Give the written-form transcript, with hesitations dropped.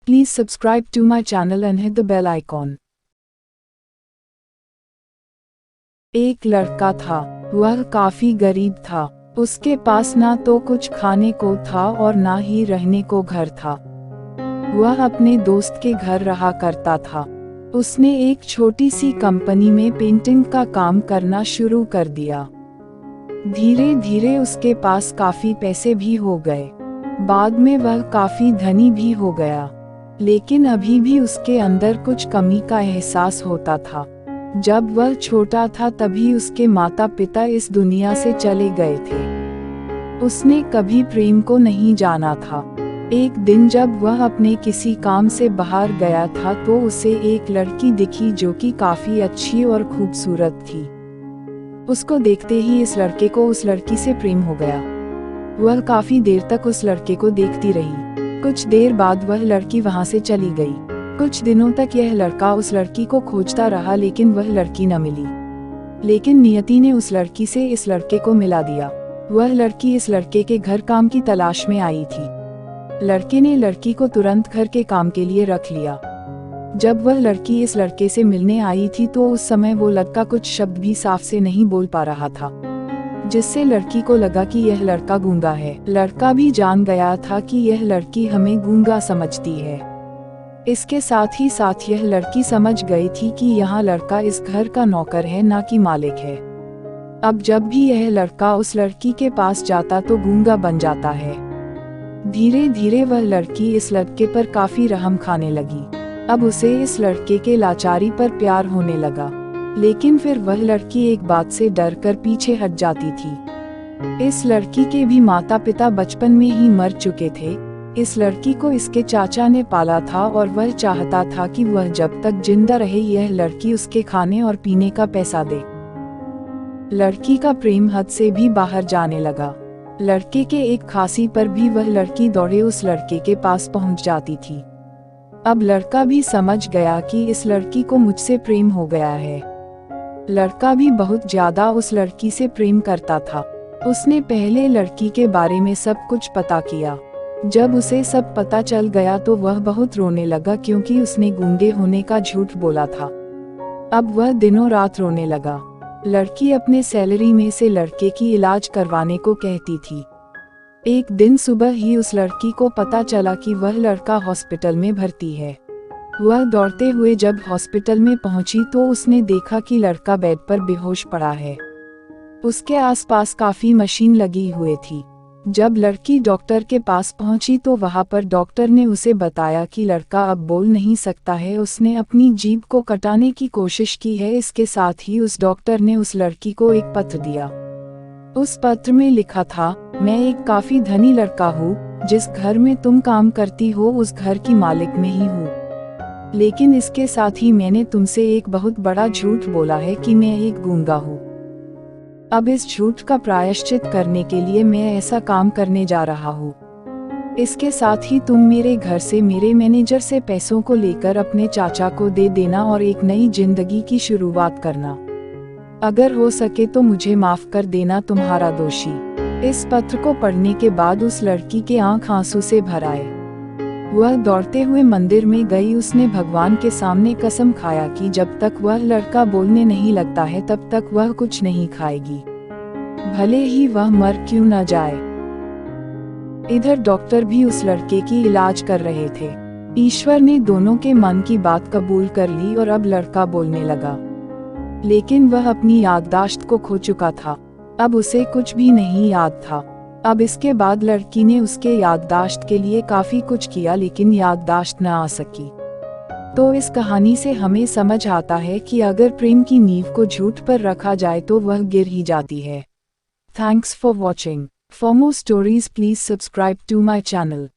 Please subscribe to my channel and hit the bell icon. एक लड़का था, वह काफी गरीब था। उसके पास ना तो कुछ खाने को था और ना ही रहने को घर था। वह अपने दोस्त के घर रहा करता था। उसने एक छोटी सी कंपनी में पेंटिंग का काम करना शुरू कर दिया। धीरे धीरे उसके पास काफी पैसे भी हो गए। बाद में वह काफी धनी भी हो गया, लेकिन अभी भी उसके अंदर कुछ कमी का एहसास होता था। जब वह छोटा था तभी उसके माता पिता इस दुनिया से चले गए थे। उसने कभी प्रेम को नहीं जाना था। एक दिन जब वह अपने किसी काम से बाहर गया था तो उसे एक लड़की दिखी जो कि काफी अच्छी और खूबसूरत थी। उसको देखते ही इस लड़के को उस लड़की से प्रेम हो गया। वह काफी देर तक उस लड़के को देखती रही। कुछ देर बाद वह लड़की वहां से चली गई। कुछ दिनों तक यह लड़का उस लड़की को खोजता रहा, लेकिन वह लड़की न मिली। लेकिन नियति ने उस लड़की से इस लड़के को मिला दिया। वह लड़की इस लड़के के घर काम की तलाश में आई थी। लड़के ने लड़की को तुरंत घर के काम के लिए रख लिया। जब वह लड़की इस लड़के से मिलने आई थी तो उस समय वो लड़का कुछ शब्द भी साफ से नहीं बोल पा रहा था, जिससे लड़की को लगा कि यह लड़का गूंगा है। लड़का भी जान गया था कि यह लड़की हमें गूंगा समझती है। इसके साथ ही साथ यह लड़की समझ गई थी कि यह लड़का इस घर का नौकर है, ना कि मालिक है। अब जब भी यह लड़का उस लड़की के पास जाता तो गूंगा बन जाता है। धीरे धीरे वह लड़की इस लड़के पर काफी रहम खाने लगी। अब उसे इस लड़के के लाचारी पर प्यार होने लगा, लेकिन फिर वह लड़की एक बात से डरकर पीछे हट जाती थी। इस लड़की के भी माता पिता बचपन में ही मर चुके थे। इस लड़की को इसके चाचा ने पाला था और वह चाहता था कि वह जब तक जिंदा रहे यह लड़की उसके खाने और पीने का पैसा दे। लड़की का प्रेम हद से भी बाहर जाने लगा। लड़के के एक खांसी पर भी वह लड़की दौड़े उस लड़के के पास पहुंच जाती थी। अब लड़का भी समझ गया कि इस लड़की को मुझसे प्रेम हो गया है। लड़का भी बहुत ज्यादा उस लड़की से प्रेम करता था। उसने पहले लड़की के बारे में सब कुछ पता किया। जब उसे सब पता चल गया तो वह बहुत रोने लगा, क्योंकि उसने गूंगे होने का झूठ बोला था। अब वह दिनों रात रोने लगा। लड़की अपने सैलरी में से लड़के की इलाज करवाने को कहती थी। एक दिन सुबह ही उस लड़की को पता चला कि वह लड़का हॉस्पिटल में भर्ती है। वह दौड़ते हुए जब हॉस्पिटल में पहुंची तो उसने देखा कि लड़का बेड पर बेहोश पड़ा है। उसके आसपास काफी मशीन लगी हुई थी। जब लड़की डॉक्टर के पास पहुंची तो वहां पर डॉक्टर ने उसे बताया कि लड़का अब बोल नहीं सकता है। उसने अपनी जीभ को कटाने की कोशिश की है। इसके साथ ही उस डॉक्टर ने उस लड़की को एक पत्र दिया। उस पत्र में लिखा था, मैं एक काफी धनी लड़का हूँ। जिस घर में तुम काम करती हो उस घर की मालिक मैं ही हूँ। लेकिन इसके साथ ही मैंने तुमसे एक बहुत बड़ा झूठ बोला है कि मैं एक गूंगा हूँ। अब इस झूठ का प्रायश्चित करने के लिए मैं ऐसा काम करने जा रहा हूँ। इसके साथ ही तुम मेरे घर से मेरे मैनेजर से पैसों को लेकर अपने चाचा को दे देना और एक नई जिंदगी की शुरुआत करना। अगर हो सके तो मुझे माफ कर देना, तुम्हारा दोषी। इस पत्र को पढ़ने के बाद उस लड़की के आंख आंसू से भर आए। वह दौड़ते हुए मंदिर में गई। उसने भगवान के सामने कसम खाया कि जब तक वह लड़का बोलने नहीं लगता है तब तक वह कुछ नहीं खाएगी, भले ही वह मर क्यों न जाए। इधर डॉक्टर भी उस लड़के की इलाज कर रहे थे। ईश्वर ने दोनों के मन की बात कबूल कर ली और अब लड़का बोलने लगा, लेकिन वह अपनी याददाश्त को खो चुका था। अब उसे कुछ भी नहीं याद था। अब इसके बाद लड़की ने उसके याददाश्त के लिए काफी कुछ किया, लेकिन याददाश्त न आ सकी। तो इस कहानी से हमें समझ आता है कि अगर प्रेम की नींव को झूठ पर रखा जाए तो वह गिर ही जाती है। Thanks for watching. For more stories please subscribe to my channel.